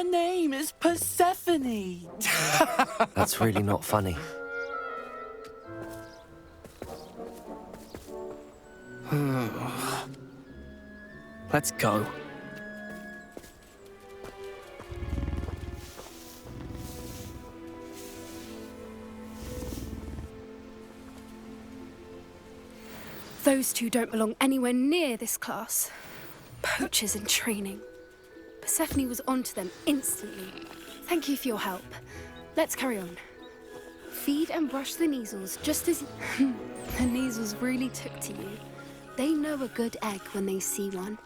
Her name is Persephone. That's really not funny. Let's go. Those two don't belong anywhere near this class. Poachers in training. Persephone was onto them instantly. Thank you for your help. Let's carry on. Feed and brush the Neasels just as the Neasels really took to you. They know a good egg when they see one.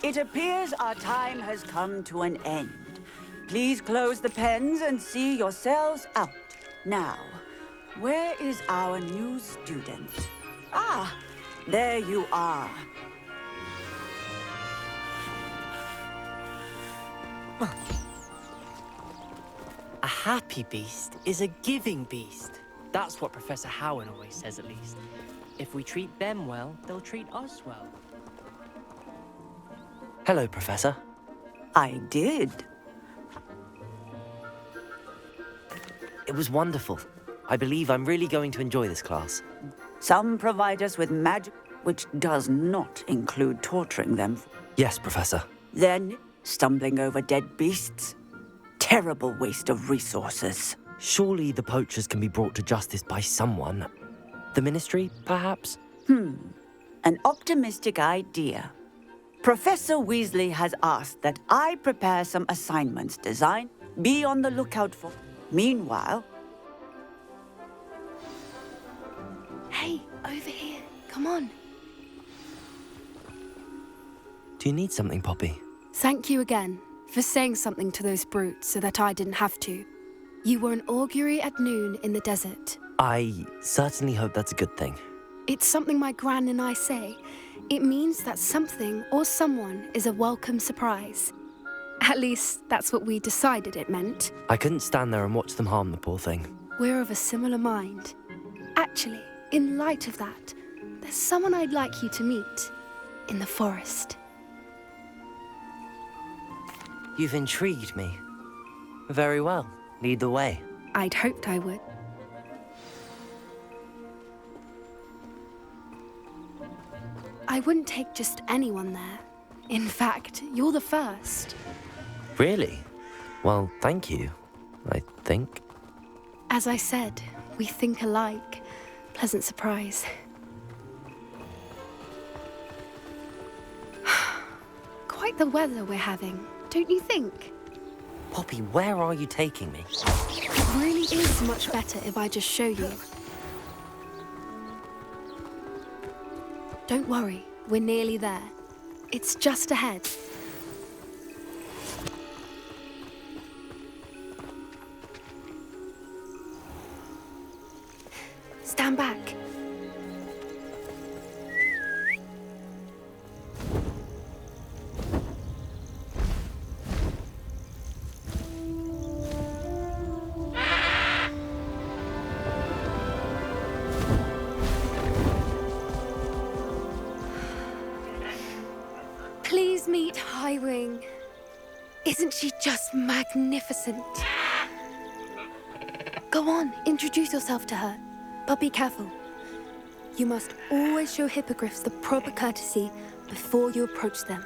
It appears our time has come to an end. Please close the pens and see yourselves out. Now, where is our new student? Ah, there you are. A happy beast is a giving beast. That's what Professor Howard always says, at least. If we treat them well, they'll treat us well. Hello, Professor. I did. It was wonderful. I believe I'm really going to enjoy this class. Some provide us with magic, which does not include torturing them. Yes, Professor. Then, stumbling over dead beasts. Terrible waste of resources. Surely the poachers can be brought to justice by someone. The Ministry, perhaps? An optimistic idea. Professor Weasley has asked that I prepare some assignments designed. Be on the lookout for. Meanwhile... Hey, over here. Come on. Do you need something, Poppy? Thank you again for saying something to those brutes so that I didn't have to. You were an augury at noon in the desert. I certainly hope that's a good thing. It's something my gran and I say. It means that something or someone is a welcome surprise. At least, that's what we decided it meant. I couldn't stand there and watch them harm the poor thing. We're of a similar mind. Actually, in light of that, there's someone I'd like you to meet in the forest. You've intrigued me. Very well. Lead the way. I'd hoped I would. I wouldn't take just anyone there. In fact, you're the first. Really? Well, thank you, I think. As I said, we think alike. Pleasant surprise. Quite the weather we're having, don't you think? Poppy, where are you taking me? It really is much better if I just show you. Don't worry, we're nearly there. It's just ahead. Stand back. Please meet Highwing. Isn't she just magnificent? Go on, introduce yourself to her. But be careful. You must always show hippogriffs the proper courtesy before you approach them.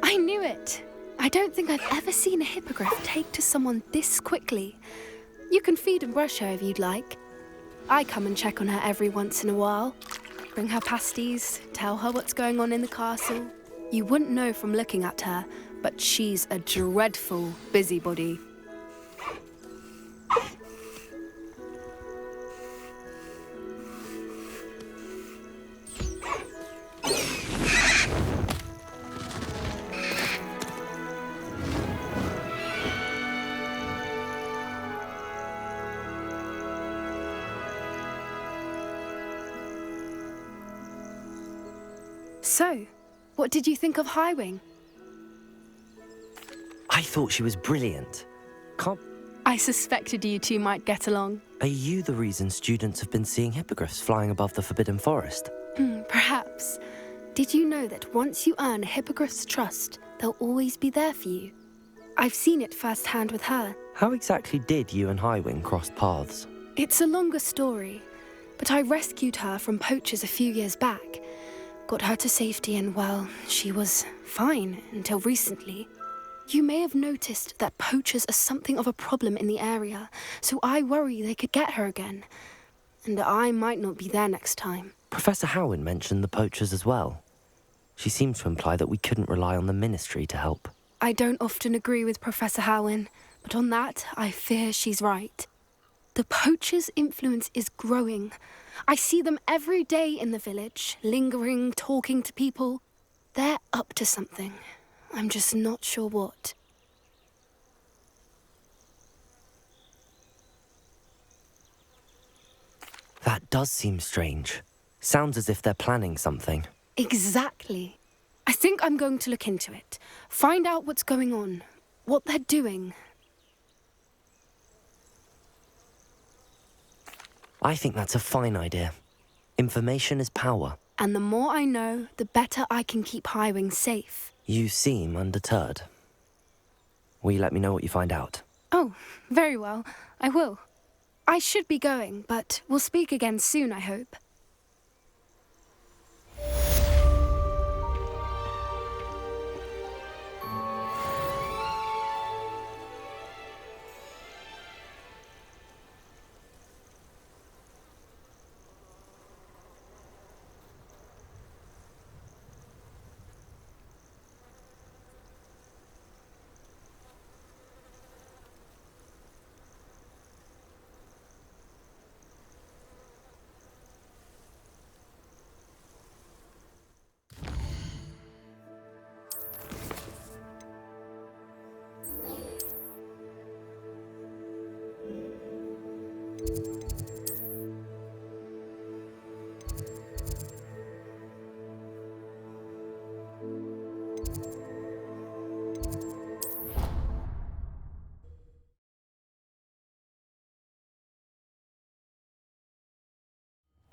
I knew it! I don't think I've ever seen a hippogriff take to someone this quickly. You can feed and brush her if you'd like. I come and check on her every once in a while. Bring her pasties, tell her what's going on in the castle. You wouldn't know from looking at her, but she's a dreadful busybody. So, what did you think of Highwing? I thought she was brilliant. Can't... I suspected you two might get along. Are you the reason students have been seeing hippogriffs flying above the Forbidden Forest? Perhaps. Did you know that once you earn a hippogriff's trust, they'll always be there for you? I've seen it firsthand with her. How exactly did you and Highwing cross paths? It's a longer story, but I rescued her from poachers a few years back. Got her to safety and, well, she was fine until recently. You may have noticed that poachers are something of a problem in the area, so I worry they could get her again. And I might not be there next time. Professor Howin mentioned the poachers as well. She seemed to imply that we couldn't rely on the Ministry to help. I don't often agree with Professor Howin, but on that, I fear she's right. The poachers' influence is growing. I see them every day in the village, lingering, talking to people. They're up to something. I'm just not sure what. That does seem strange. Sounds as if they're planning something. Exactly. I think I'm going to look into it. Find out what's going on, what they're doing. I think that's a fine idea. Information is power. And the more I know, the better I can keep Highwing safe. You seem undeterred. Will you let me know what you find out? Oh, very well. I will. I should be going, but we'll speak again soon, I hope.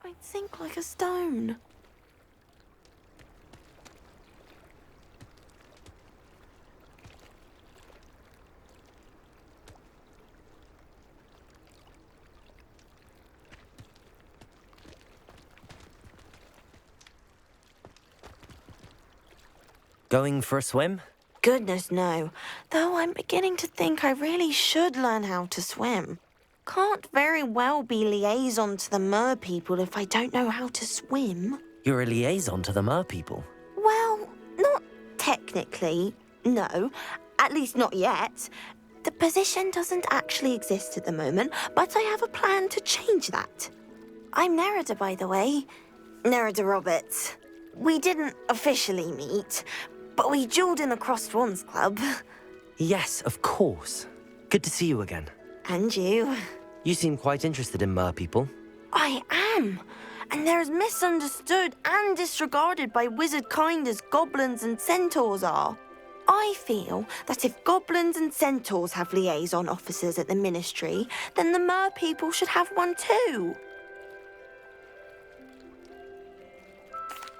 I'd sink like a stone. Going for a swim? Goodness, no. Though I'm beginning to think I really should learn how to swim. Can't very well be liaison to the mer people if I don't know how to swim. You're a liaison to the mer people. Well, not technically, no. At least not yet. The position doesn't actually exist at the moment, but I have a plan to change that. I'm Nerida, by the way. Nerida Roberts. We didn't officially meet, but we duelled in the Crossed Swans Club. Yes, of course. Good to see you again. And you. You seem quite interested in mer people. I am. And they're as misunderstood and disregarded by wizard kind as goblins and centaurs are. I feel that if goblins and centaurs have liaison officers at the Ministry, then the mer people should have one too.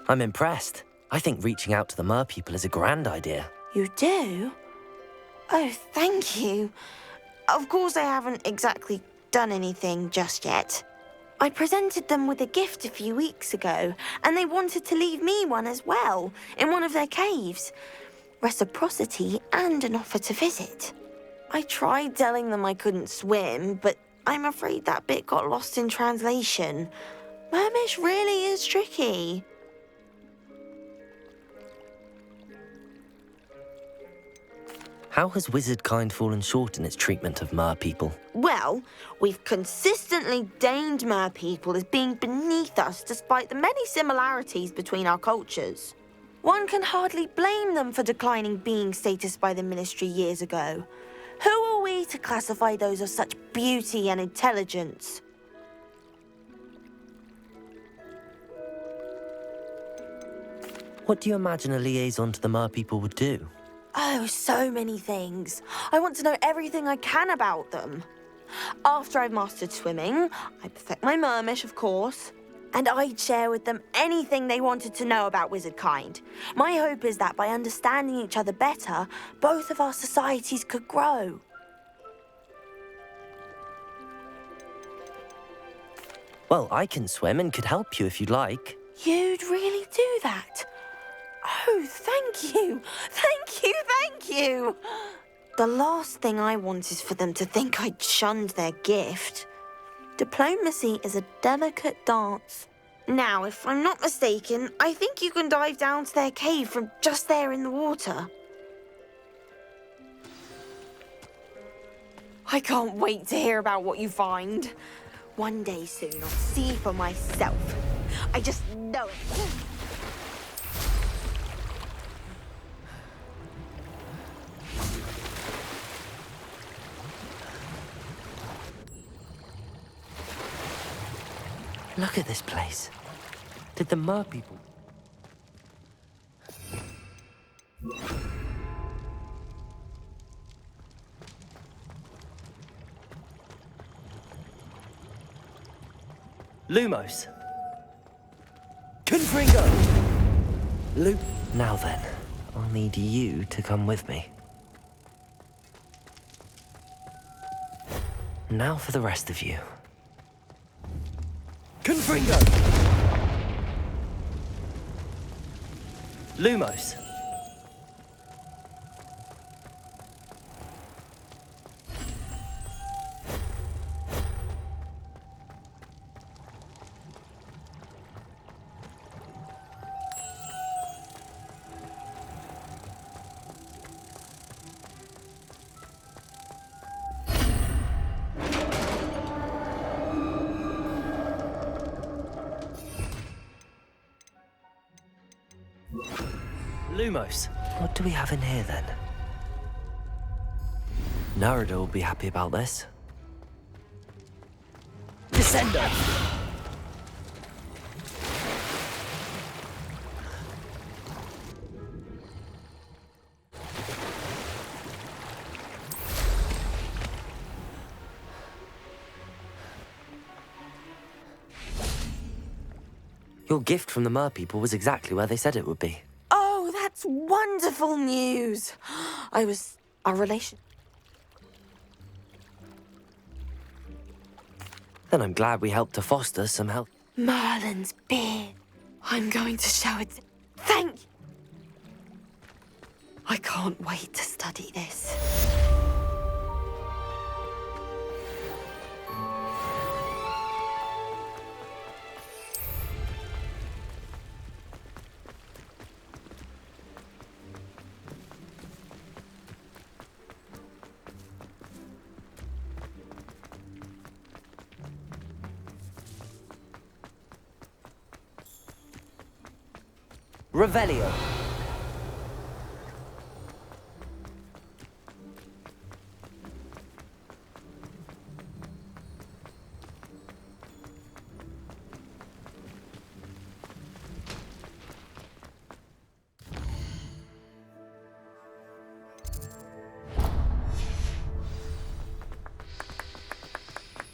I'm impressed. I think reaching out to the mer people is a grand idea. You do? Oh, thank you. Of course I haven't exactly done anything just yet. I presented them with a gift a few weeks ago, and they wanted to leave me one as well, in one of their caves. Reciprocity and an offer to visit. I tried telling them I couldn't swim, but I'm afraid that bit got lost in translation. Mermish really is tricky. How has wizard kind fallen short in its treatment of mer people? Well, we've consistently deigned mer people as being beneath us despite the many similarities between our cultures. One can hardly blame them for declining being status by the Ministry years ago. Who are we to classify those of such beauty and intelligence? What do you imagine a liaison to the Mer people would do? Oh, so many things. I want to know everything I can about them. After I've mastered swimming, I perfect my mermish, of course, and I'd share with them anything they wanted to know about wizard kind. My hope is that by understanding each other better, both of our societies could grow. Well, I can swim and could help you if you'd like. You'd really do that? Oh, thank you. Thank you, thank you. The last thing I want is for them to think I'd shunned their gift. Diplomacy is a delicate dance. Now, if I'm not mistaken, I think you can dive down to their cave from just there in the water. I can't wait to hear about what you find. One day soon, I'll see for myself. I just know it. Look at this place. Did the Mer people... Lumos. Confringo! Now then, I'll need you to come with me. Now for the rest of you. Confringo! Lumos. Lumos. What do we have in here, then? Narada will be happy about this. Descendo! Your gift from the Mer people was exactly where they said it would be. Oh, that's wonderful news. Our relation. Then I'm glad we helped to foster some help. Merlin's beard. I'm going to show it. Thank you. I can't wait to study this. Revelio.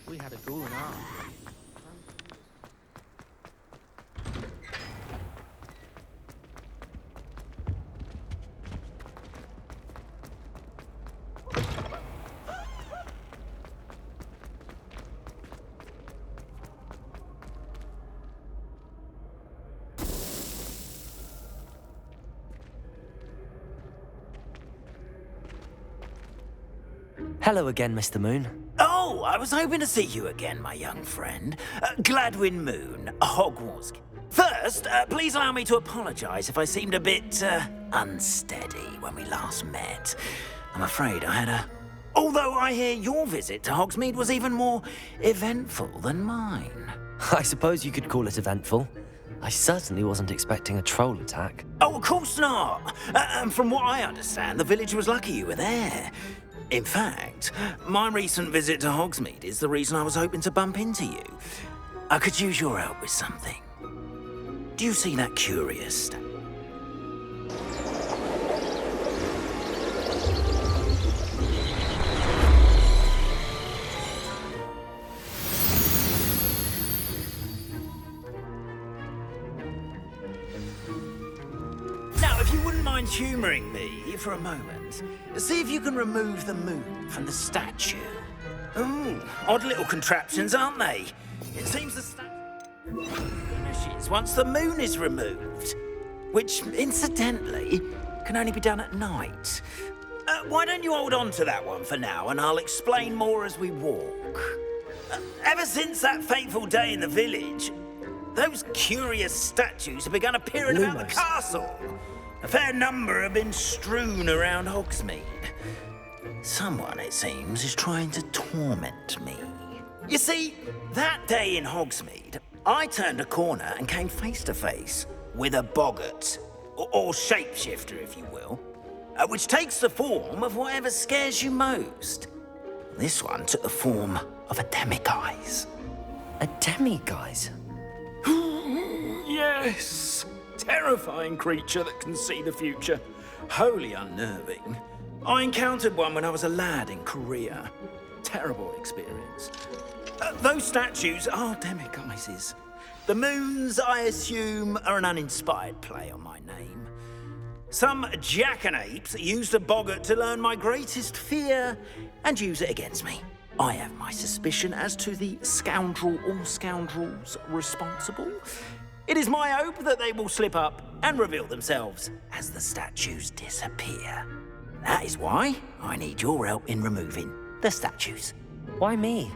We had a duel in arms. Hello again, Mr. Moon. Oh, I was hoping to see you again, my young friend. Gladwin Moon, Hogwarts. First, please allow me to apologize if I seemed a bit, unsteady when we last met. I'm afraid I had a... Although I hear your visit to Hogsmeade was even more eventful than mine. I suppose you could call it eventful. I certainly wasn't expecting a troll attack. Oh, of course not. And from what I understand, the village was lucky you were there. In fact, my recent visit to Hogsmeade is the reason I was hoping to bump into you. I could use your help with something. Do you see that curious If you wouldn't mind humouring me for a moment, see if you can remove the moon from the statue. Ooh, odd little contraptions, aren't they? It seems the statue vanishes once the moon is removed, which, incidentally, can only be done at night. Why don't you hold on to that one for now, and I'll explain more as we walk. Ever since that fateful day in the village, those curious statues have begun appearing about the castle. A fair number have been strewn around Hogsmeade. Someone, it seems, is trying to torment me. You see, that day in Hogsmeade, I turned a corner and came face to face with a boggart, or shapeshifter, if you will, which takes the form of whatever scares you most. This one took the form of a demiguise. A demiguise? Yes! Terrifying creature that can see the future. Wholly unnerving. I encountered one when I was a lad in Korea. Terrible experience. Those statues are demiguises. The moons, I assume, are an uninspired play on my name. Some jackanapes used a boggart to learn my greatest fear and use it against me. I have my suspicion as to the scoundrel or scoundrels responsible. It is my hope that they will slip up and reveal themselves as the statues disappear. That is why I need your help in removing the statues. Why me?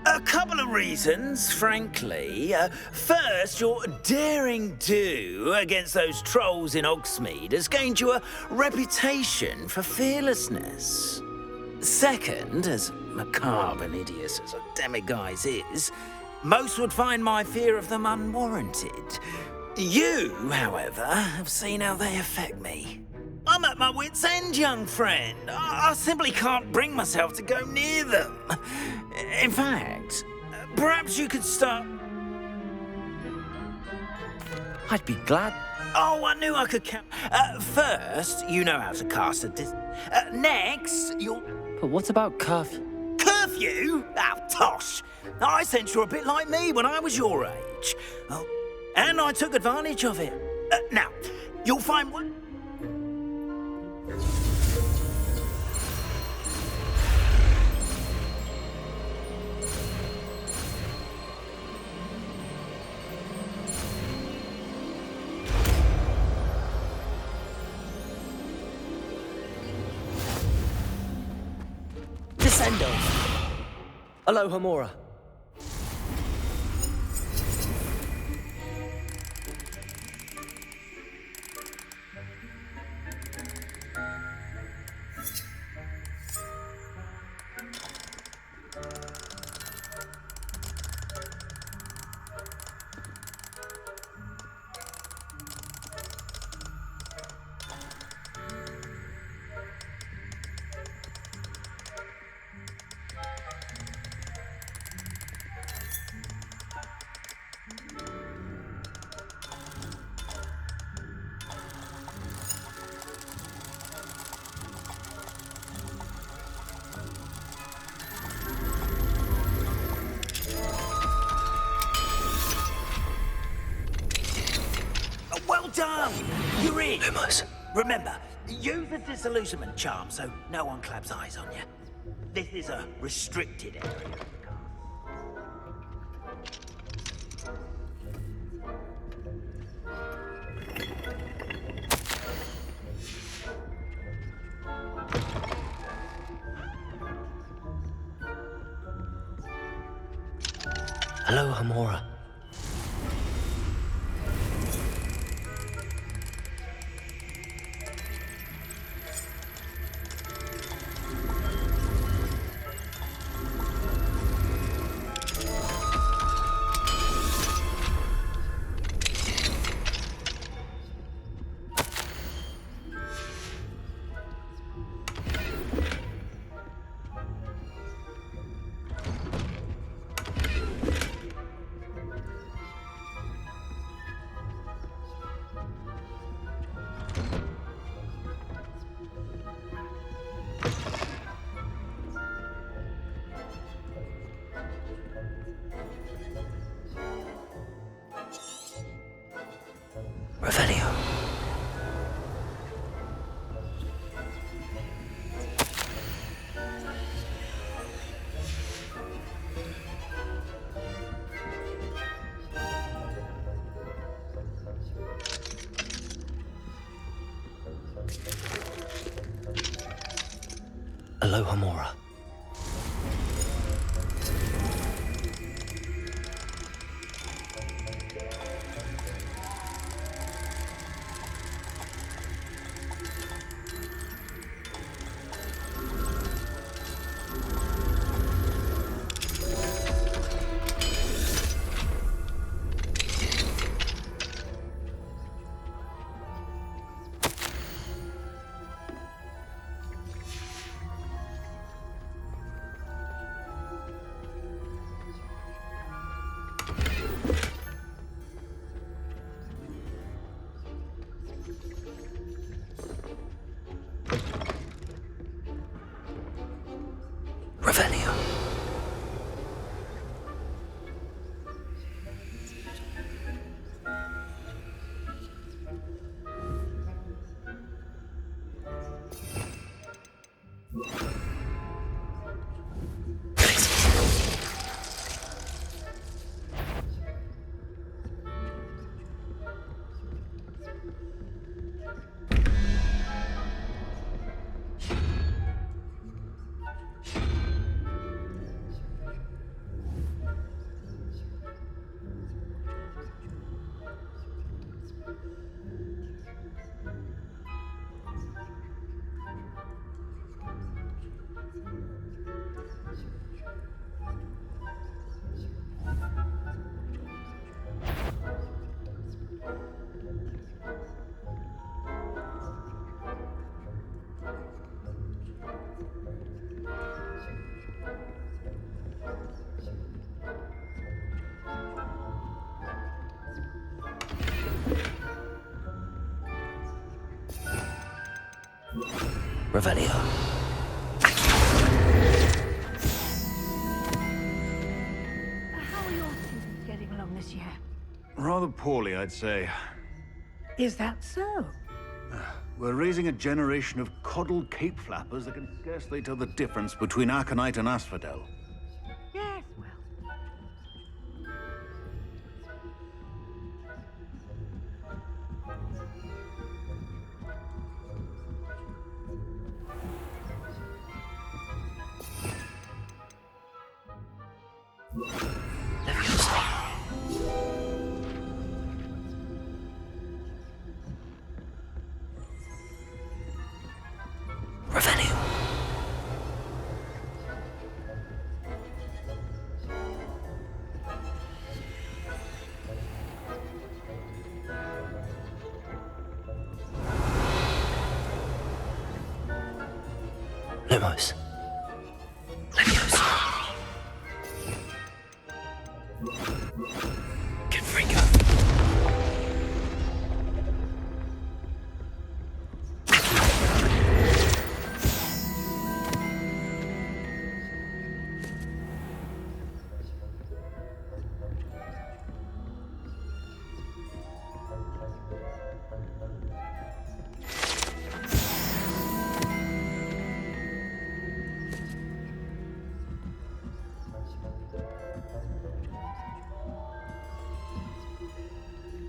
A couple of reasons, frankly. First, your daring do against those trolls in Hogsmeade has gained you a reputation for fearlessness. Second, as macabre and hideous as a demiguise is, most would find my fear of them unwarranted. You, however, have seen how they affect me. I'm at my wit's end, young friend. I simply can't bring myself to go near them. In fact, perhaps you could start... I'd be glad. Oh, I knew I could first, you know how to cast a next, you'll... But what about curfew? Curfew? Oh, tosh. I sense you're a bit like me when I was your age. Oh, and I took advantage of it. Now, you'll find one... Descendo! Aloha Mora. Well done! You're in! Lumos. Remember, use the disillusionment charm so no one claps eyes on you. This is a restricted area. Aloha Mora. Revelio. Alohomora. Revelio. Revelio. How are your students getting along this year? Rather poorly, I'd say. Is that so? We're raising a generation of coddled cape flappers that can scarcely tell the difference between Aconite and Asphodel. Yes, well. Revelio. Lumos. Leviosa. Confringo.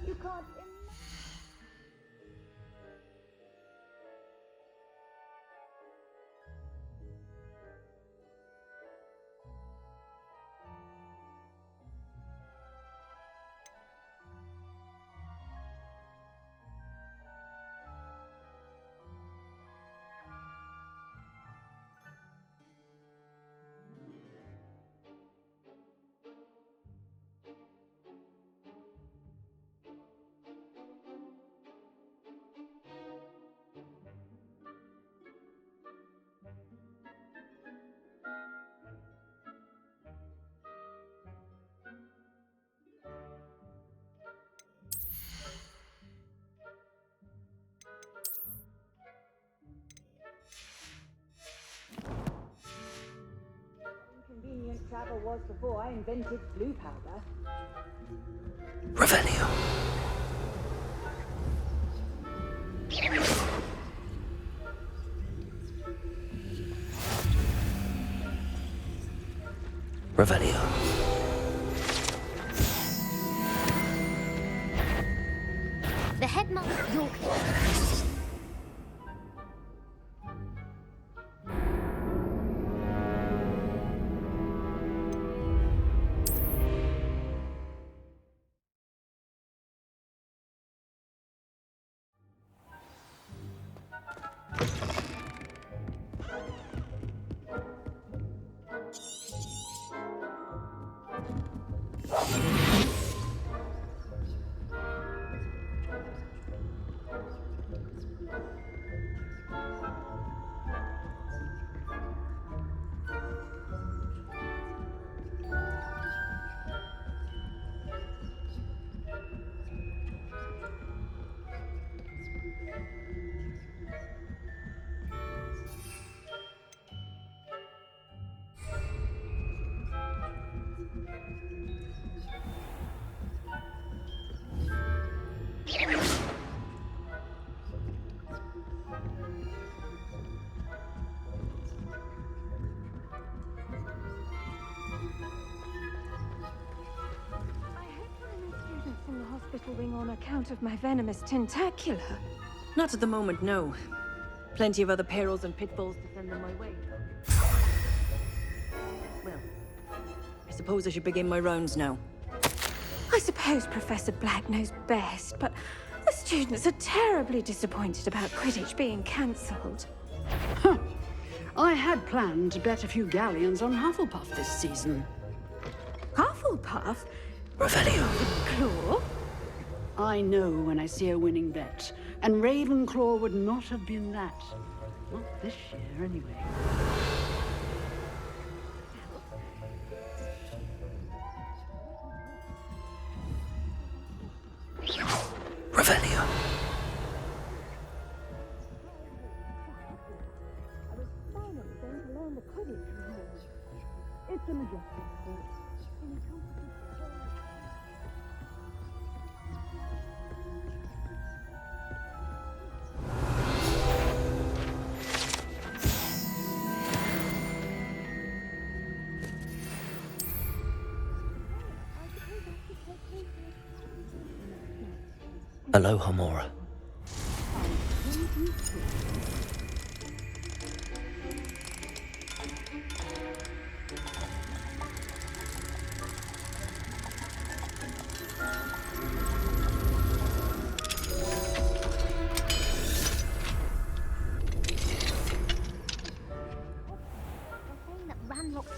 You can't Inconvenient travel was before I invented blue powder. Revelio. Revelio. The headmaster York. hospital wing on account of my venomous tentacula. Not at the moment, no. Plenty of other perils and pitfalls to send them my way. Well, I suppose I should begin my rounds now. I suppose Professor Black knows best, but the students are terribly disappointed about Quidditch being cancelled. Huh. I had planned to bet a few galleons on Hufflepuff this season. Hufflepuff? Revelio. Claw? I know when I see a winning bet, and Ravenclaw would not have been that. Not this year, anyway. Revelio. It's a majestic sport. Aloha Mora.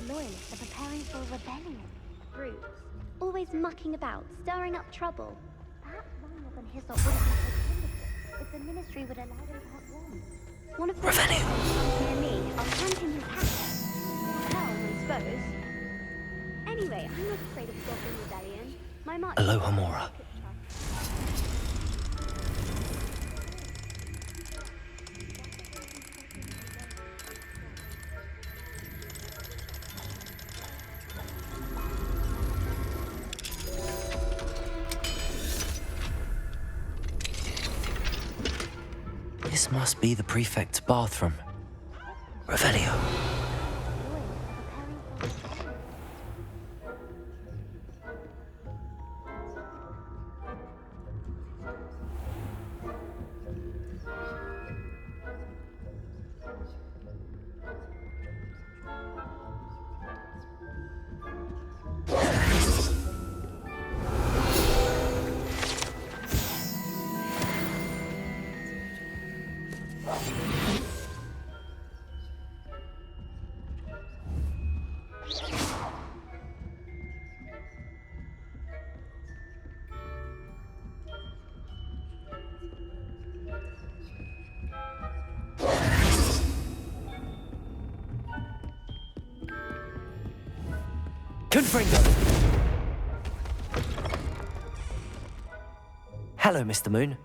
Loyalists are preparing for a rebellion. Brutes, always mucking about, stirring up trouble. Perhaps Ranrock and Hyssop would have let if the Ministry would allow them to hunt one. One of them comes near me, I'll hand him his hat. Hell, I suppose. Anyway, I'm not afraid of Goblin Rebellion. My march... Aloha Mora. This must be the prefect's bathroom. Revelio. Confringo! Hello, Mr. Moon.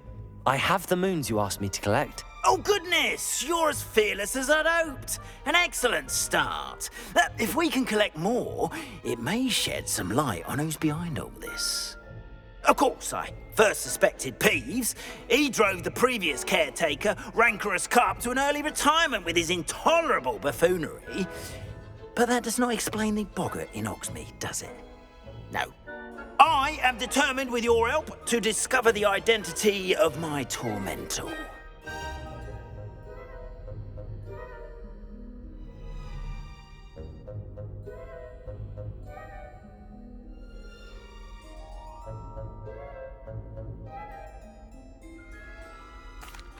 I have the moons you asked me to collect. Oh, goodness! You're as fearless as I'd hoped. An excellent start. If we can collect more, it may shed some light on who's behind all this. Of course, I first suspected Peeves. He drove the previous caretaker, Rancorous Carp, to an early retirement with his intolerable buffoonery. But that does not explain the boggart in Hogsmeade, does it? No. I am determined, with your help, to discover the identity of my tormentor.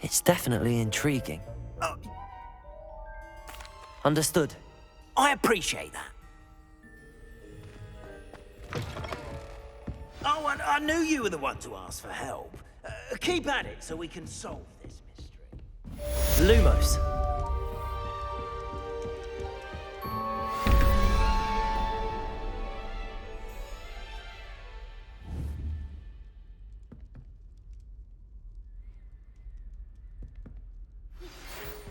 It's definitely intriguing. Understood. I appreciate that. Oh, and I knew you were the one to ask for help. Keep at it so we can solve this mystery. Lumos.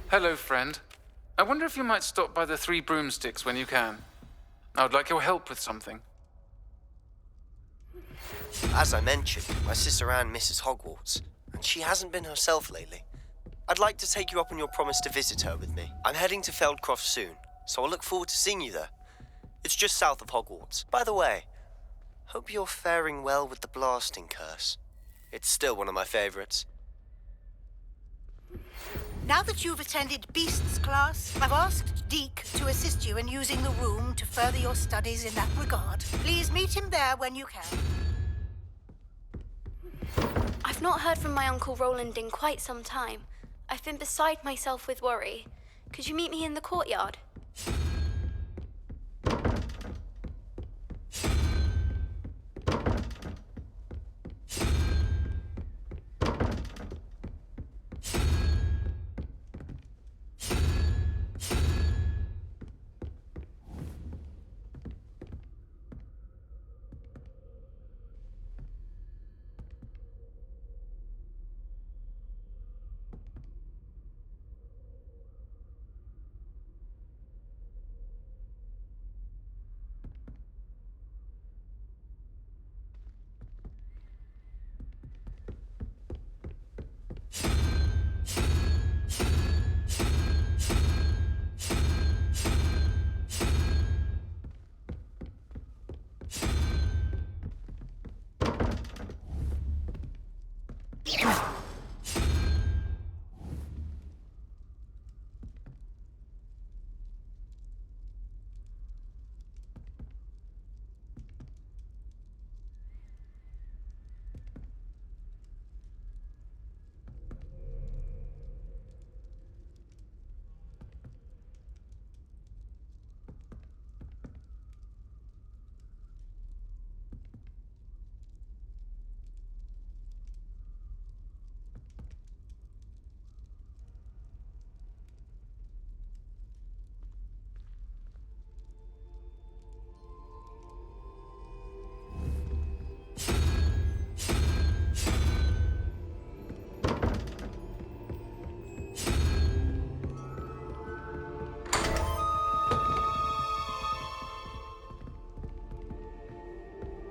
Hello, friend. I wonder if you might stop by the Three Broomsticks when you can. I would like your help with something. As I mentioned, my sister Anne misses Hogwarts, and she hasn't been herself lately. I'd like to take you up on your promise to visit her with me. I'm heading to Feldcroft soon, so I'll look forward to seeing you there. It's just south of Hogwarts. By the way, hope you're faring well with the blasting curse. It's still one of my favorites. Now that you've attended Beasts class, I've asked Deke to assist you in using the room to further your studies in that regard. Please meet him there when you can. I've not heard from my Uncle Roland in quite some time. I've been beside myself with worry. Could you meet me in the courtyard?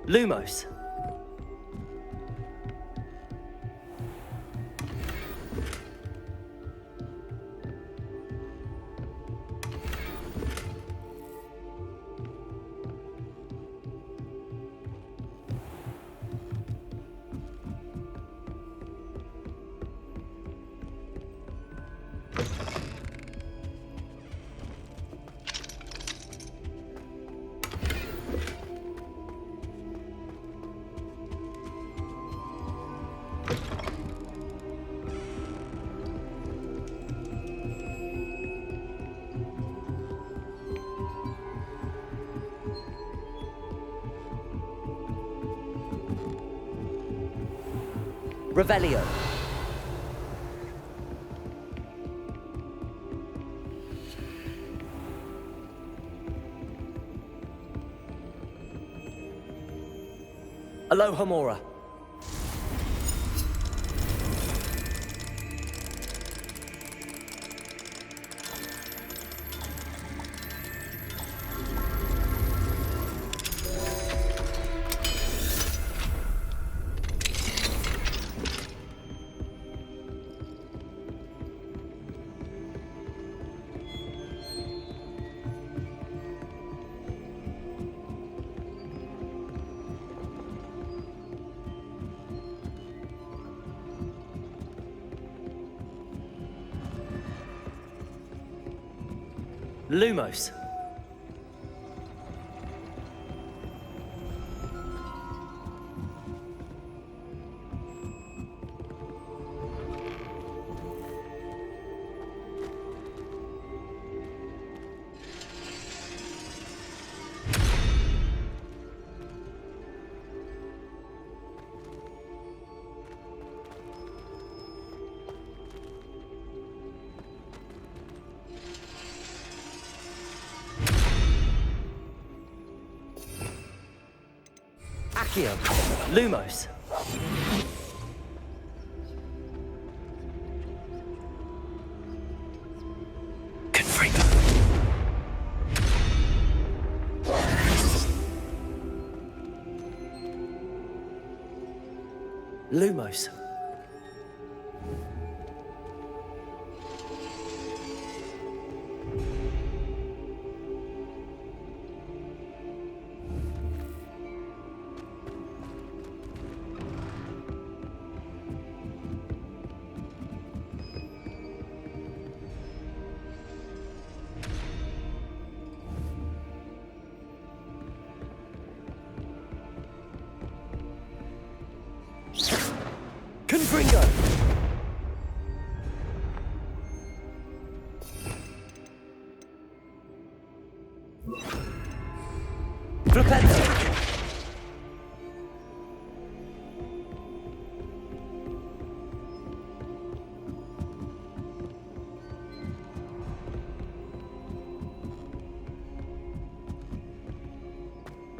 Lumos. Revelio. Alohomora. Lumos. Accio. Lumos. Lumos. Confringo! Flipendo!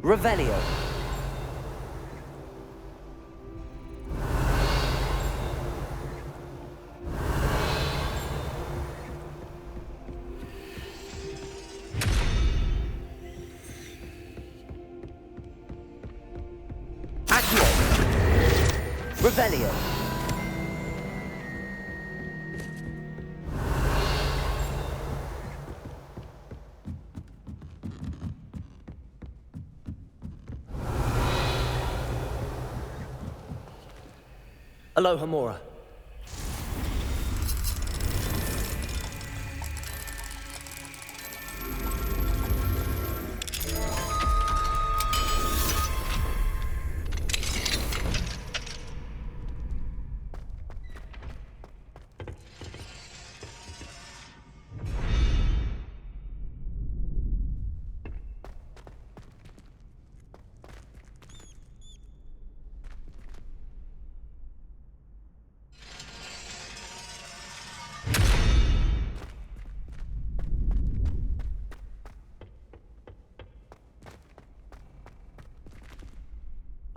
Revelio. Accio. Revelio. Aloha Mora.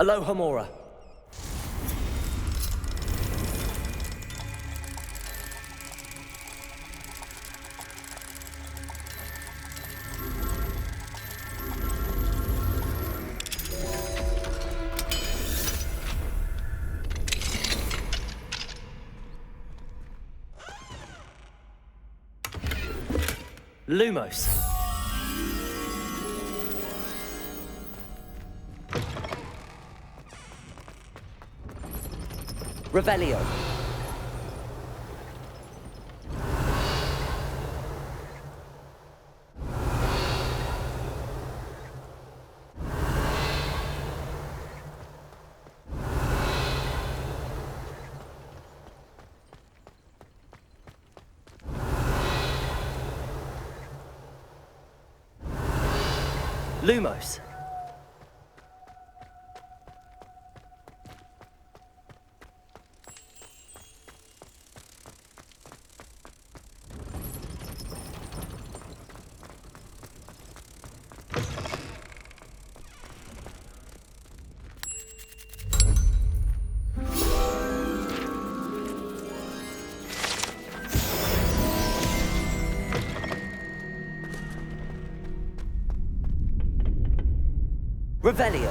Aloha Mora. Lumos. Revelio. Lumos. Revelio.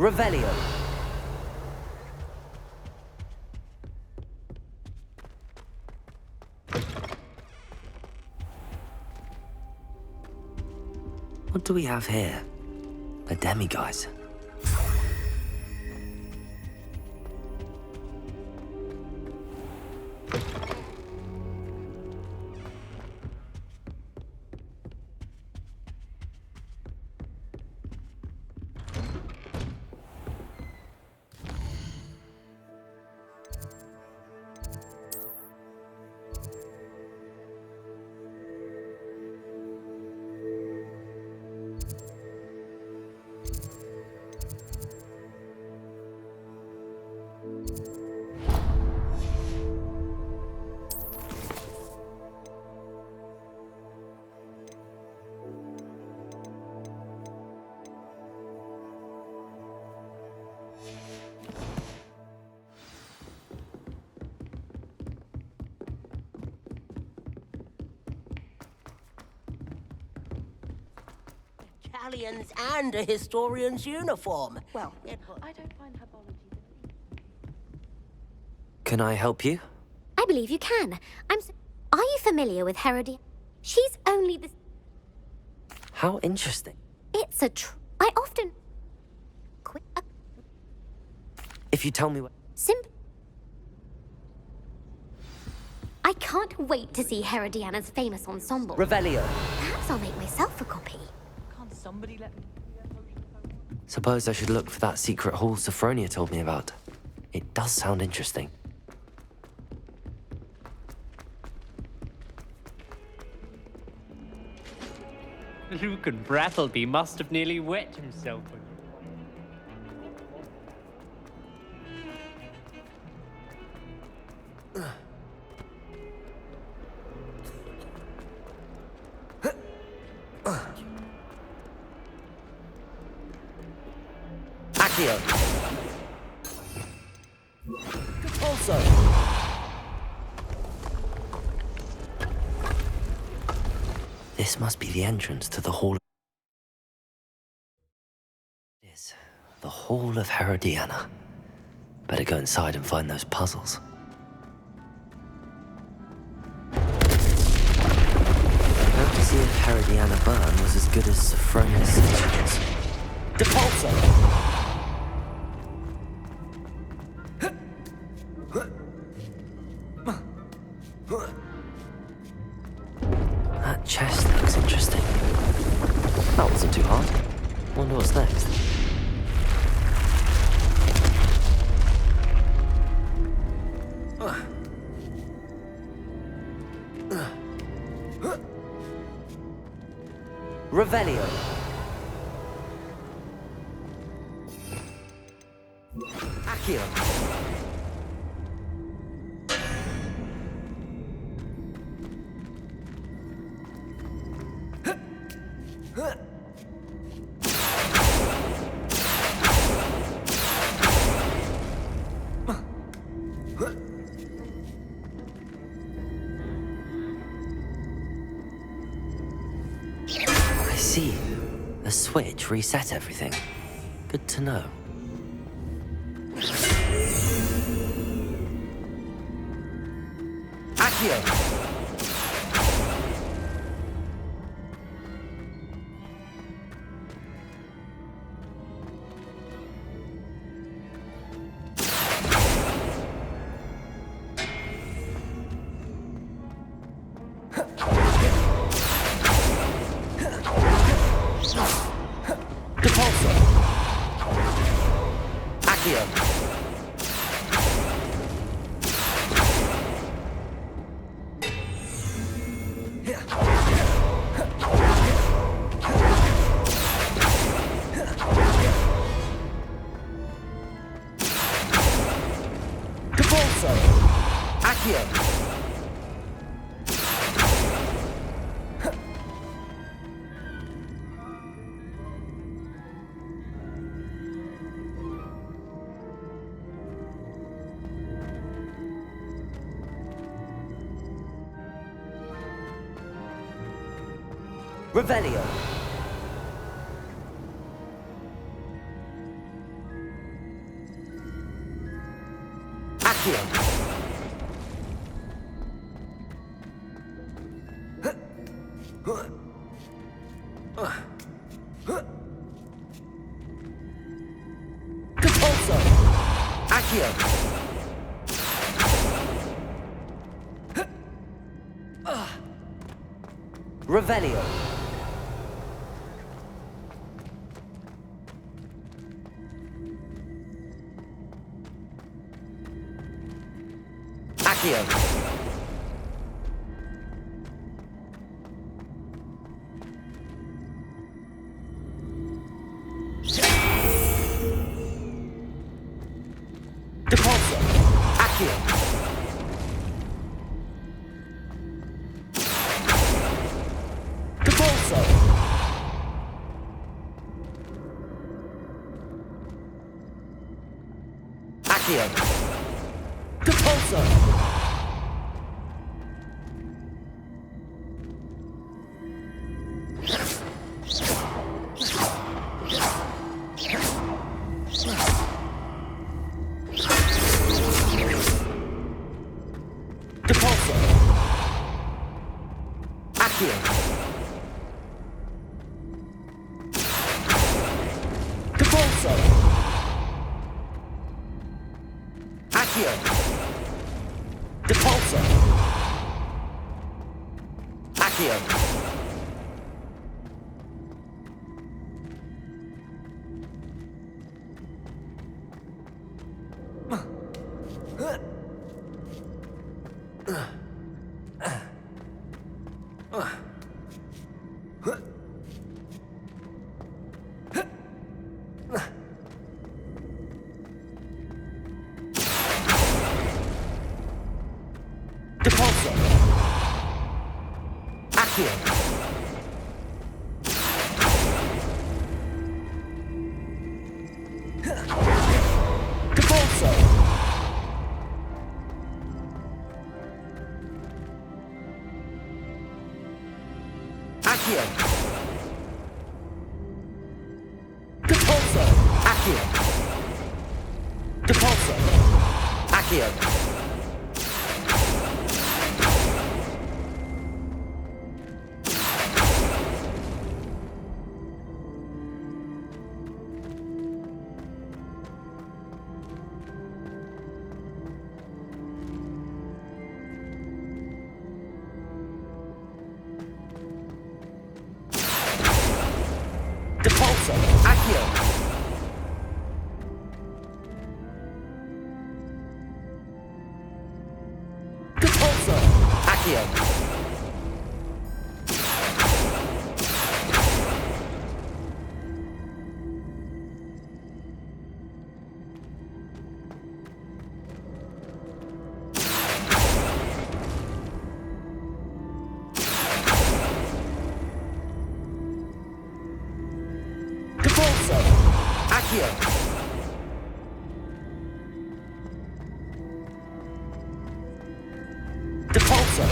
Revelio. What do we have here? A demiguise. Italians and a historian's uniform. Well, I don't find herbology. Can I help you? I believe you can. Are you familiar with Herodiana? She's only the... How interesting. It's I often... If you tell me what... I can't wait to see Herodiana's famous ensemble. Revelio. Perhaps I'll make myself a copy. Can't somebody let me... Suppose I should look for that secret hall Sophronia told me about. It does sound interesting. Luke and Brattleby must have nearly wet himself. Accio. also. This must be the entrance to the Hall. It is. The Hall of Herodiana. Better go inside and find those puzzles. Hope to see if Herodiana Byrne was as good as Sophronia's suggestions. Depulso! That chest looks interesting. That wasn't too hard. Wonder what's next. Revelio. Accio. I see. The switch reset everything. Good to know. Accio! Revelio. Depulso! Accio! Revelio! Accio! Depulso! Accio! Depulso! Accio! Depulso! Depulso! Accio! Depulso! Accio! Depulso! Accio! Depulso! Accio! Depulso! Accio! Depulso! Accio! Depulso! Accio! Depulso! Accio! Depulso! Accio! Depulso! Accio! Depulso!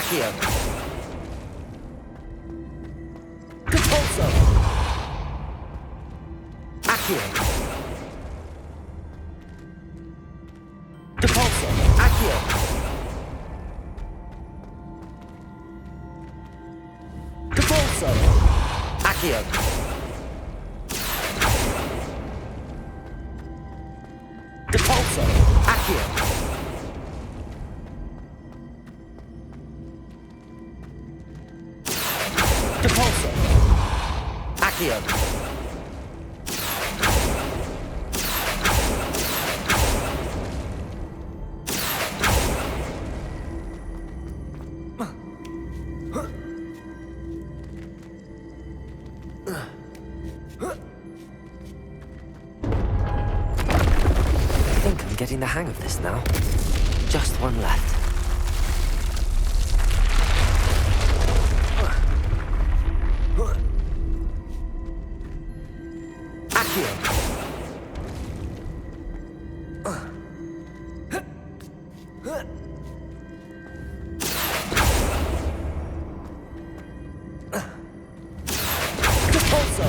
Accio! Depulso! Accio! Depulso! Accio! Depulso! Accio! Depulso! Accio! Depulso! Accio! I think I'm getting the hang of this now. Just one left. Accio! Depulso!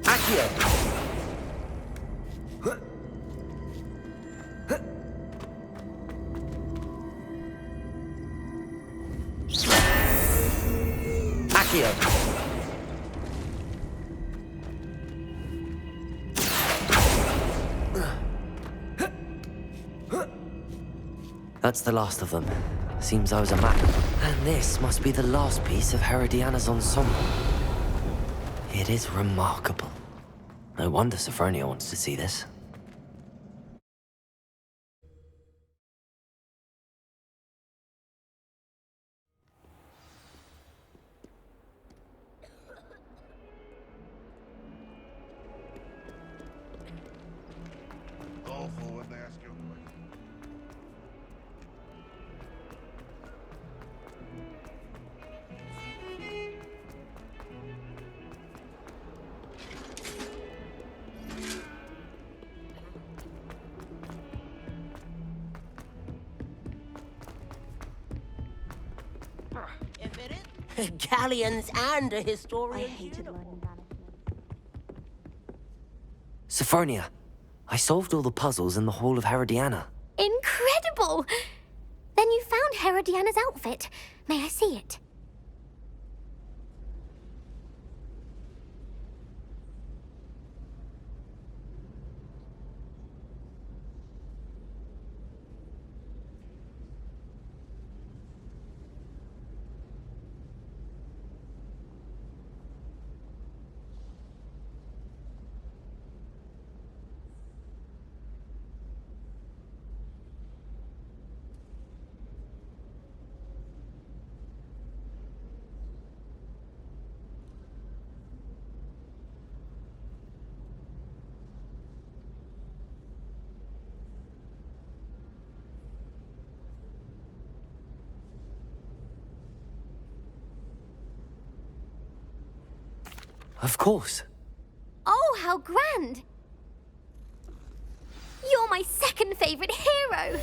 Accio! Accio! That's the last of them. Seems I was a map. And this must be the last piece of Herodiana's ensemble. It is remarkable. No wonder Sophronia wants to see this. Awful when they ask you a question. Galleons and a historian. I hated learning Sophronia, I solved all the puzzles in the Hall of Herodiana. Incredible! Then you found Herodiana's outfit. May I see it? Of course. Oh, how grand! You're my second favorite hero!